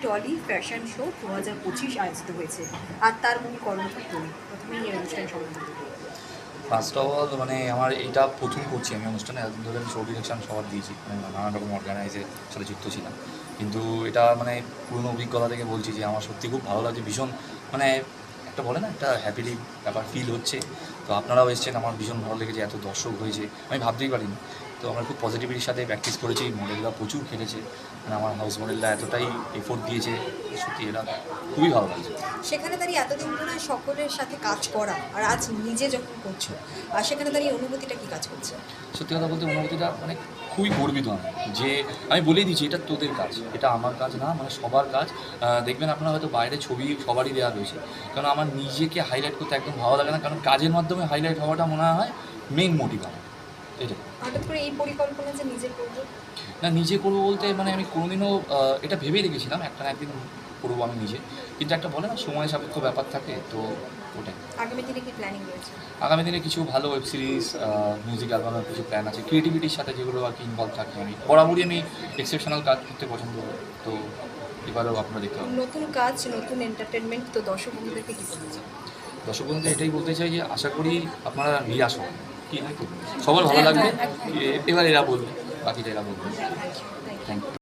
Trolley fashion show 2025 আয়োজিত হয়েছে আর তার মূল কর্মকার তুমি প্রথমেই এই অনুষ্ঠান সম্বন্ধে বলো। ফার্স্ট অফ অল মানে আমার এইটা প্রথম করছি আমি অনুষ্ঠানে। এতদিন ধরে আমি শো ডিরেকশন সবার দিয়েছি, মানে নানান রকম অর্গানাইজের সাথে যুক্ত ছিলাম, কিন্তু এটা মানে পুরনো অভিজ্ঞতা থেকে বলছি যে আমার সত্যি খুব ভালো লাগছে। ভীষণ মানে একটা বলে না, একটা হ্যাপিলি ব্যাপার ফিল হচ্ছে। তো আপনারাও এসেছেন, আমার ভীষণ ভালো লেগেছে, এত দর্শক হয়েছে আমি ভাবতেই পারিনি। তো আমরা খুব পজিটিভিটির সাথে প্র্যাকটিস করেছি, মডেলরা প্রচুর খেলেছে, মানে আমার হাউস মডেলরা এতটাই এফোর্ট দিয়েছে, সত্যি এটা খুবই ভালো লাগছে। সেখানে দাঁড়িয়ে এতদিন ধরে সকলের সাথে কাজ করা আর আজ নিজে যখন করছো আর সেখানে দাঁড়িয়ে অনুভূতিটা কি কাজ করছে? সত্যি কথা বলতে অনুভূতিটা মানে খুবই গর্বিত আমি, যে আমি বলেই দিচ্ছি এটা তোদের কাজ, এটা আমার কাজ না, মানে সবার কাজ। দেখবেন আপনারা হয়তো বাইরে ছবি সবারই দেওয়া রয়েছে, কারণ আমার নিজেকে হাইলাইট করতে একদম ভালো লাগে না, কারণ কাজের মাধ্যমে হাইলাইট হওয়াটা মনে হয় মেইন মোটিভ আমার এটা। হঠাৎ করে এই পরিকল্পনা যে নিজে করবো, না নিজে করবো বলতে মানে আমি কোনোদিনও এটা ভেবেই রেখেছিলাম একটা না একদিন করবো আমি নিজে, কিন্তু একটা বলে না সময় সাপেক্ষ ব্যাপার থাকে, তো ওটাই। আগামী দিনে কি প্ল্যানিং রয়েছে? আগামী দিনে কিছু ভালো ওয়েব সিরিজ, মিউজিক অ্যালবামের কিছু প্ল্যান আছে, ক্রিয়েটিভিটির সাথে যেগুলো আর কি ইনভলভ থাকে। আমি বরাবরই আমি এক্সেপশনাল কাজ করতে পছন্দ করি, তো এবারেও আপনারা দেখতে পাবেন। নতুন কাজ, নতুন এন্টারটেনমেন্ট, তো দর্শক বন্ধুদেরকে কি বলতে চাই? দর্শক বন্ধুদের এটাই বলতে চাই যে আশা করি আপনারা নিরাশ হন, কি নাকি সবার ভালো লাগবে। এবার এরা বলবে, বাকিটা এরা বলবে। Thank you. Thank you.